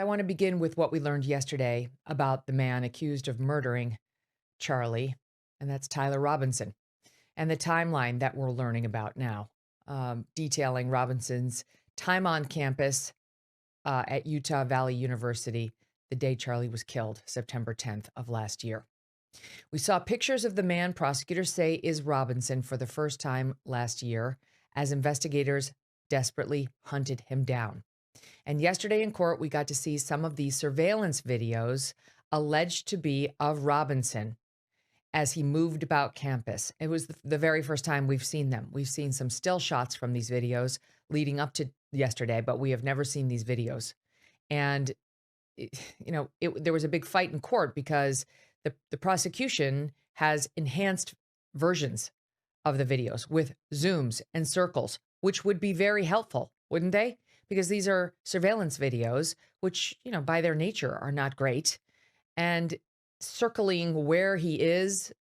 I want to begin with what we learned yesterday about the man accused of murdering Charlie, and that's Tyler Robinson, and the timeline that we're learning about now, detailing Robinson's time on campus at Utah Valley University the day Charlie was killed, September 10th of last year. We saw pictures of the man prosecutors say is Robinson for the first time last year as investigators desperately hunted him down. And yesterday in court, we got to see some of the surveillance videos alleged to be of Robinson as he moved about campus. It was the very first time we've seen them. We've seen some still shots from these videos leading up to yesterday, but we have never seen these videos. And, there was a big fight in court because the prosecution has enhanced versions of the videos with zooms and circles, which would be very helpful, wouldn't they? Because these are surveillance videos, which, by their nature are not great. And circling where he is,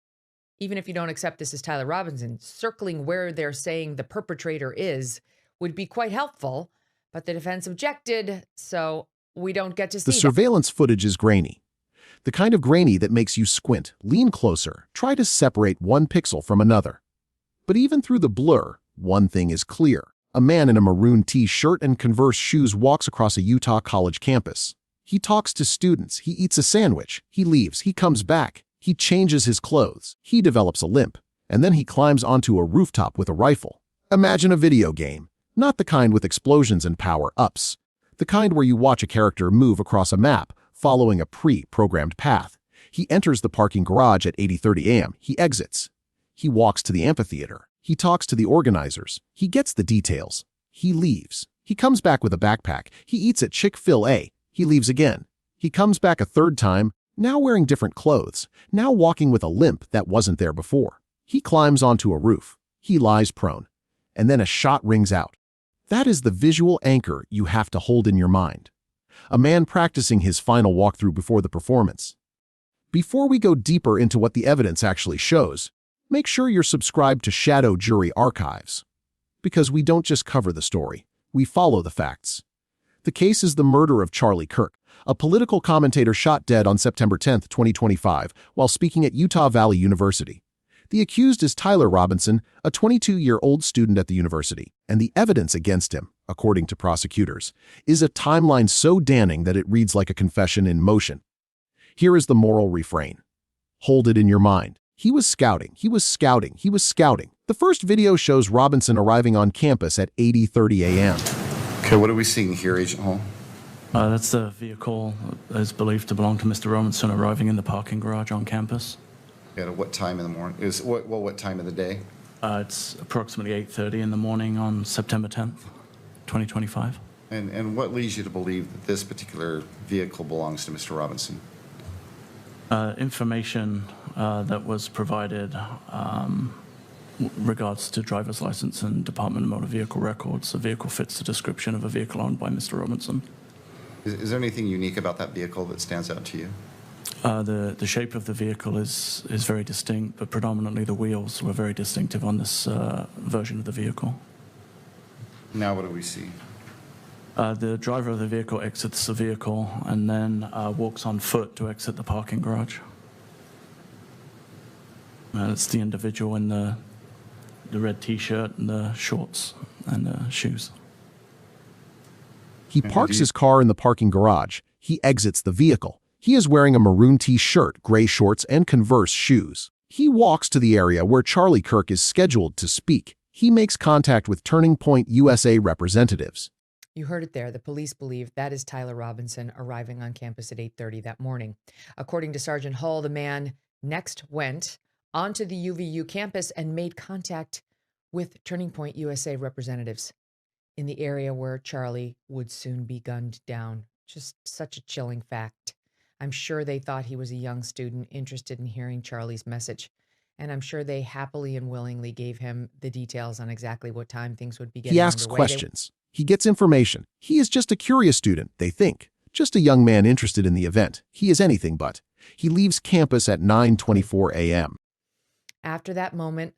even if you don't accept this as Tyler Robinson, circling where they're saying the perpetrator is would be quite helpful. But the defense objected, so we don't get to see The surveillance footage is grainy. The kind of grainy that makes you squint, lean closer, try to separate one pixel from another. But even through the blur, one thing is clear. A man in a maroon T-shirt and Converse shoes walks across a Utah college campus. He talks to students, he eats a sandwich, he leaves, he comes back, he changes his clothes, he develops a limp, and then he climbs onto a rooftop with a rifle. Imagine a video game, not the kind with explosions and power-ups, the kind where you watch a character move across a map, following a pre-programmed path. He enters the parking garage at 8:30 a.m. He exits. He walks to the amphitheater. He talks to the organizers. He gets the details. He leaves. He comes back with a backpack. He eats at Chick-fil-A. He leaves again. He comes back a third time, now wearing different clothes, now walking with a limp that wasn't there before. He climbs onto a roof. He lies prone. And then a shot rings out. That is the visual anchor you have to hold in your mind. A man practicing his final walkthrough before the performance. Before we go deeper into what the evidence actually shows, make sure you're subscribed to Shadow Jury Archives. Because we don't just cover the story, we follow the facts. The case is the murder of Charlie Kirk, a political commentator shot dead on September 10, 2025, while speaking at Utah Valley University. The accused is Tyler Robinson, a 22-year-old student at the university, and the evidence against him, according to prosecutors, is a timeline so damning that it reads like a confession in motion. Here is the moral refrain. Hold it in your mind. He was scouting, he was scouting, he was scouting. The first video shows Robinson arriving on campus at 8:30 a.m. Okay, what are we seeing here, Agent Hall? That's the vehicle that is believed to belong to Mr. Robinson arriving in the parking garage on campus. At what time in the morning? What time of the day? It's approximately 8:30 in the morning on September 10th, 2025. And what leads you to believe that this particular vehicle belongs to Mr. Robinson? Information that was provided regards to driver's license and Department of Motor Vehicle records. The vehicle fits the description of a vehicle owned by Mr. Robinson. Is there anything unique about that vehicle that stands out to you? The shape of the vehicle is very distinct, but predominantly the wheels were very distinctive on this version of the vehicle. Now what do we see? The driver of the vehicle exits the vehicle and then walks on foot to exit the parking garage. It's the individual in the red T-shirt and the shorts and the shoes. He parks his car in the parking garage. He exits the vehicle. He is wearing a maroon T-shirt, gray shorts, and Converse shoes. He walks to the area where Charlie Kirk is scheduled to speak. He makes contact with Turning Point USA representatives. You heard it there. The police believe that is Tyler Robinson arriving on campus at 8:30 that morning. According to Sergeant Hull, the man next went onto the UVU campus and made contact with Turning Point USA representatives in the area where Charlie would soon be gunned down. Just such a chilling fact. I'm sure they thought he was a young student interested in hearing Charlie's message. And I'm sure they happily and willingly gave him the details on exactly what time things would be getting He asks underway. questions. He gets information. He is just a curious student, they think. Just a young man interested in the event. He is anything but. He leaves campus at 9:24 a.m. After that moment,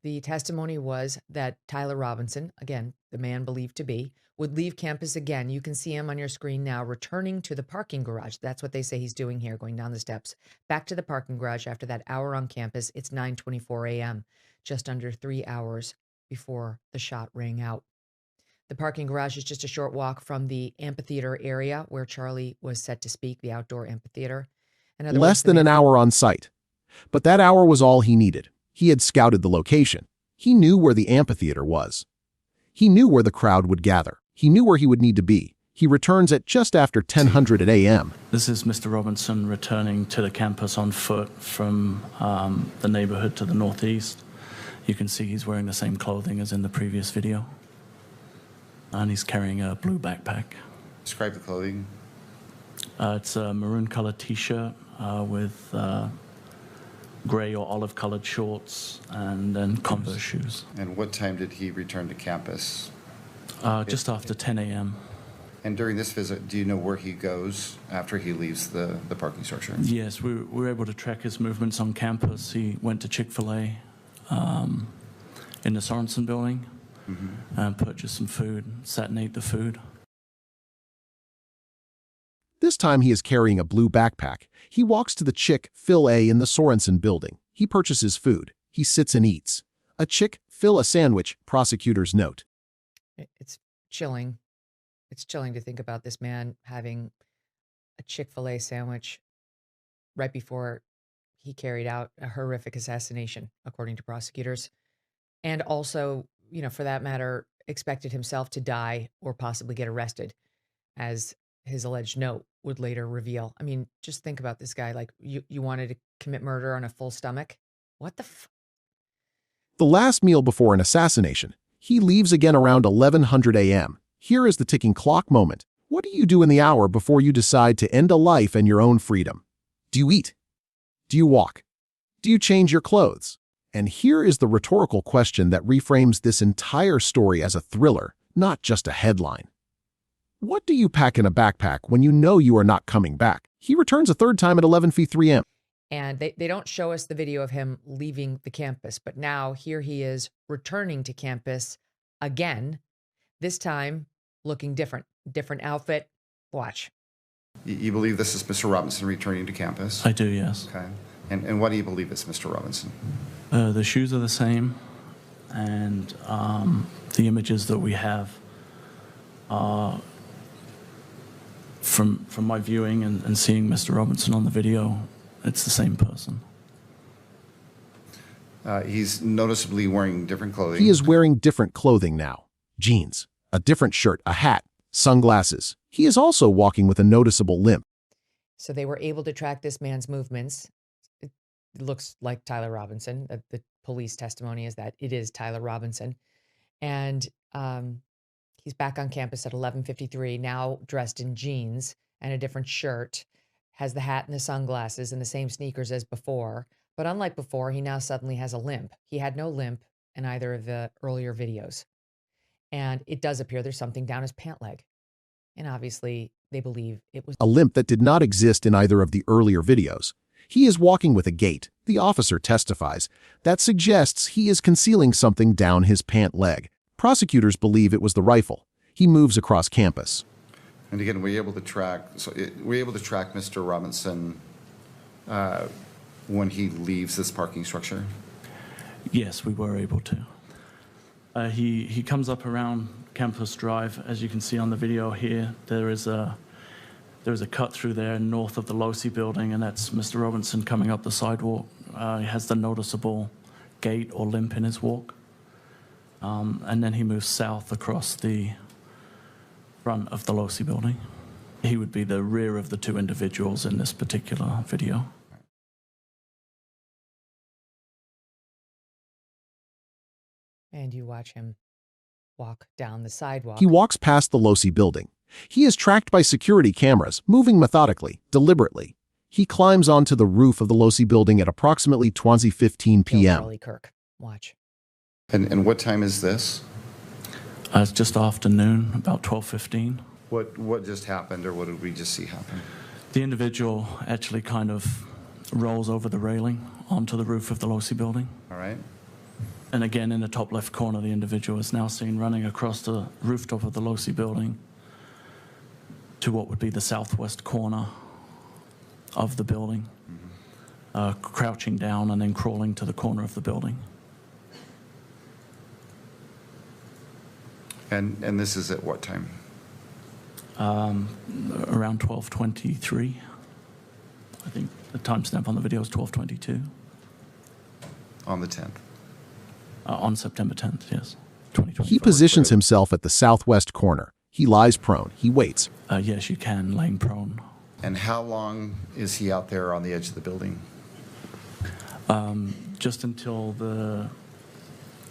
the testimony was that Tyler Robinson, again, the man believed to be, would leave campus again. You can see him on your screen now, returning to the parking garage. That's what they say he's doing here, going down the steps. Back to the parking garage after that hour on campus. It's 9:24 a.m., just under 3 hours before the shot rang out. The parking garage is just a short walk from the amphitheater area where Charlie was set to speak, the outdoor amphitheater. In other Less words, than an hour on site. But that hour was all he needed. He had scouted the location. He knew where the amphitheater was. He knew where the crowd would gather. He knew where he would need to be. He returns at just after 10:00 a.m. This is Mr. Robinson returning to the campus on foot from the neighborhood to the northeast. You can see he's wearing the same clothing as in the previous video. And he's carrying a blue backpack. Describe the clothing. It's a maroon-colored T-shirt with gray or olive-colored shorts and then Converse shoes. And what time did he return to campus? Just after 10 a.m. And during this visit, do you know where he goes after he leaves the parking structure? Yes, we were able to track his movements on campus. He went to Chick-fil-A in the Sorensen building and purchased some food, sat and ate the food. This time he is carrying a blue backpack. He walks to the Chick-fil-A in the Sorensen building. He purchases food. He sits and eats. A Chick-fil-A sandwich, prosecutors note. It's chilling. It's chilling to think about this man having a Chick-fil-A sandwich right before he carried out a horrific assassination, according to prosecutors. And also, for that matter, expected himself to die or possibly get arrested, as his alleged note would later reveal. I mean, just think about this guy. Like, you wanted to commit murder on a full stomach? What the The last meal before an assassination. He leaves again around 11:00 a.m. Here is the ticking clock moment. What do you do in the hour before you decide to end a life and your own freedom? Do you eat? Do you walk? Do you change your clothes? And here is the rhetorical question that reframes this entire story as a thriller, not just a headline. What do you pack in a backpack when you know you are not coming back? He returns a third time at 11:03 a.m. And they don't show us the video of him leaving the campus, but now here he is returning to campus again, this time looking different outfit. Watch. You believe this is Mr. Robinson returning to campus? I do, yes. Okay. And what do you believe is Mr. Robinson? The shoes are the same, and the images that we have are from my viewing and seeing Mr. Robinson on the video. It's the same person. He's noticeably wearing different clothing. He is wearing different clothing now. Jeans, a different shirt, a hat, sunglasses. He is also walking with a noticeable limp. So they were able to track this man's movements. It looks like Tyler Robinson. The police testimony is that it is Tyler Robinson. And he's back on campus at 11:53, now dressed in jeans and a different shirt, has the hat and the sunglasses and the same sneakers as before. But unlike before, he now suddenly has a limp. He had no limp in either of the earlier videos. And it does appear there's something down his pant leg. And obviously, they believe it was a limp that did not exist in either of the earlier videos. He is walking with a gait, the officer testifies, that suggests he is concealing something down his pant leg. Prosecutors believe it was the rifle. He moves across campus. And again, were you able to track Mr. Robinson when he leaves this parking structure? Yes, we were able to. He comes up around Campus Drive, as you can see on the video here. There is a cut through there north of the Losi building, and that's Mr. Robinson coming up the sidewalk. He has the noticeable gait or limp in his walk. And then he moves south across the front of the Losi building. He would be the rear of the two individuals in this particular video. And you watch him walk down the sidewalk. He walks past the Losi building. He is tracked by security cameras, moving methodically, deliberately. He climbs onto the roof of the Losi building at approximately 20:15 p.m. Charlie Kirk. Watch. And what time is this? It's just afternoon, about 12:15. What just happened, or what did we just see happen? The individual actually kind of rolls over the railing onto the roof of the Losi building. All right. And again, in the top left corner, the individual is now seen running across the rooftop of the Losi building to what would be the southwest corner of the building, crouching down and then crawling to the corner of the building. And this is at what time? Around 12:23. I think the timestamp on the video is 12:22. On the 10th. On September 10th, yes, 2024. He positions himself at the southwest corner. He lies prone. He waits. Yes, you can, laying prone. And how long is he out there on the edge of the building? Just until the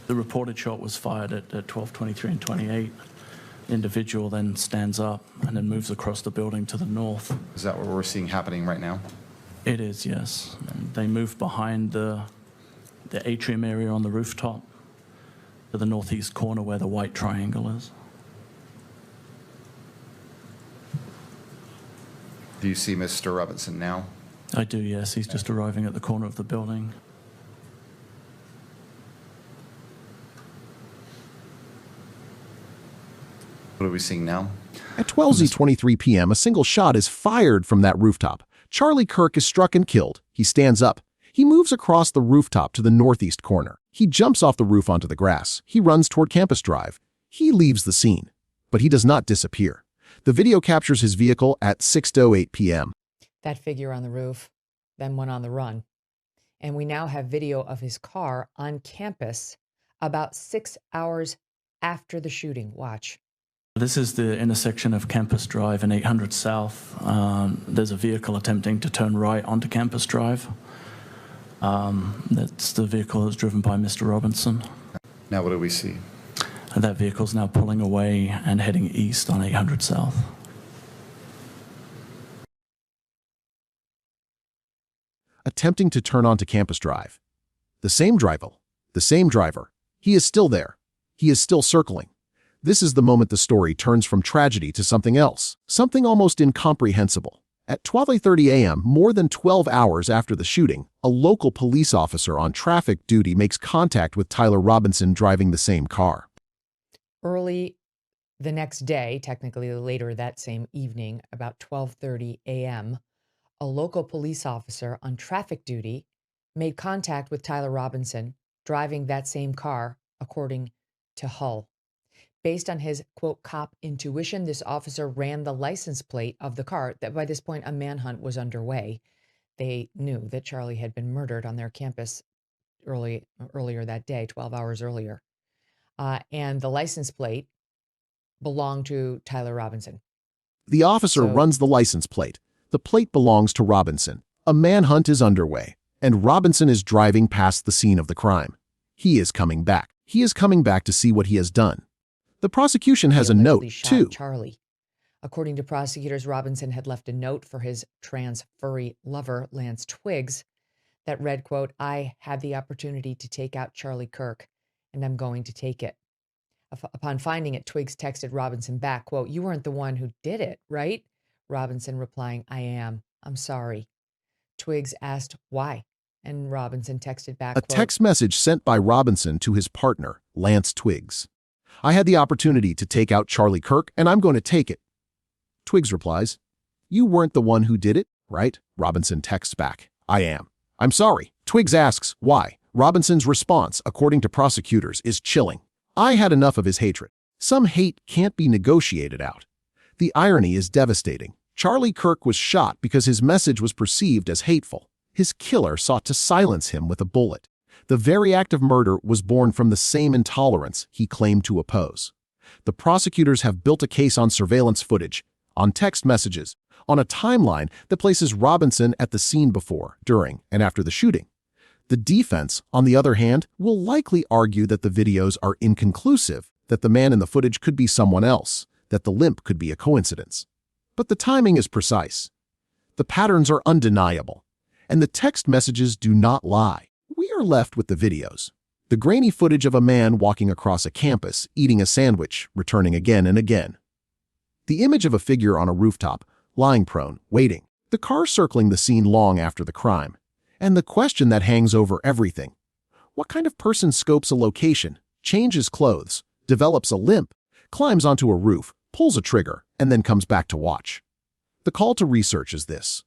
reported shot was fired at 12:23 and 28. The individual then stands up and then moves across the building to the north. Is that what we're seeing happening right now? It is, yes. They move behind the atrium area on the rooftop to the northeast corner where the white triangle is. Do you see Mr. Robinson now? I do, yes. He's just arriving at the corner of the building. What are we seeing now? At 12:23 p.m., a single shot is fired from that rooftop. Charlie Kirk is struck and killed. He stands up. He moves across the rooftop to the northeast corner. He jumps off the roof onto the grass. He runs toward Campus Drive. He leaves the scene, but he does not disappear. The video captures his vehicle at 6:08 p.m. That figure on the roof then went on the run. And we now have video of his car on campus about 6 hours after the shooting. Watch. This is the intersection of Campus Drive and 800 South. There's a vehicle attempting to turn right onto Campus Drive. That's the vehicle that's driven by Mr. Robinson. Now what do we see? And that vehicle's now pulling away and heading east on 800 South. Attempting to turn onto Campus Drive. The same driver. He is still there. He is still circling. This is the moment the story turns from tragedy to something else, something almost incomprehensible. At 12:30 a.m., more than 12 hours after the shooting, a local police officer on traffic duty makes contact with Tyler Robinson driving the same car. Early the next day, technically later that same evening, about 12:30 a.m., a local police officer on traffic duty made contact with Tyler Robinson driving that same car, according to Hull. Based on his, quote, cop intuition, this officer ran the license plate of the car. That by this point, a manhunt was underway. They knew that Charlie had been murdered on their campus earlier that day, 12 hours earlier. And the license plate belonged to Tyler Robinson. The officer runs the license plate. The plate belongs to Robinson. A manhunt is underway, and Robinson is driving past the scene of the crime. He is coming back. He is coming back to see what he has done. The prosecution has a note, too. Charlie. According to prosecutors, Robinson had left a note for his trans furry lover, Lance Twiggs, that read, quote, I had the opportunity to take out Charlie Kirk, and I'm going to take it. Upon finding it, Twiggs texted Robinson back, quote, you weren't the one who did it, right? Robinson replying, I am. I'm sorry. Twiggs asked why, and Robinson texted back, A quote, text message sent by Robinson to his partner, Lance Twiggs. I had the opportunity to take out Charlie Kirk, and I'm going to take it. Twiggs replies, you weren't the one who did it, right? Robinson texts back, I am. I'm sorry. Twiggs asks why. Robinson's response, according to prosecutors, is chilling. I had enough of his hatred. Some hate can't be negotiated out. The irony is devastating. Charlie Kirk was shot because his message was perceived as hateful. His killer sought to silence him with a bullet. The very act of murder was born from the same intolerance he claimed to oppose. The prosecutors have built a case on surveillance footage, on text messages, on a timeline that places Robinson at the scene before, during, and after the shooting. The defense, on the other hand, will likely argue that the videos are inconclusive, that the man in the footage could be someone else, that the limp could be a coincidence. But the timing is precise. The patterns are undeniable, and the text messages do not lie. We are left with the videos. The grainy footage of a man walking across a campus, eating a sandwich, returning again and again. The image of a figure on a rooftop, lying prone, waiting. The car circling the scene long after the crime. And the question that hangs over everything. What kind of person scopes a location, changes clothes, develops a limp, climbs onto a roof, pulls a trigger, and then comes back to watch? The call to research is this.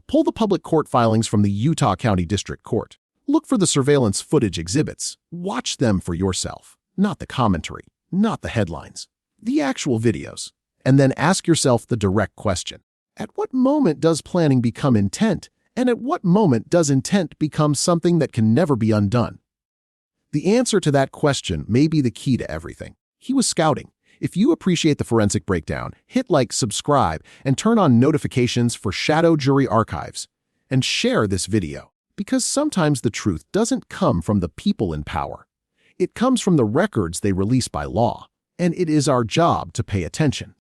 Pull the public court filings from the Utah County District Court. Look for the surveillance footage exhibits. Watch them for yourself, not the commentary, not the headlines, the actual videos. And then ask yourself the direct question. At what moment does planning become intent? And at what moment does intent become something that can never be undone? The answer to that question may be the key to everything. He was scouting. If you appreciate the Forensic Breakdown, hit like, subscribe, and turn on notifications for Shadow Jury Archives. And share this video, because sometimes the truth doesn't come from the people in power. It comes from the records they release by law, and it is our job to pay attention.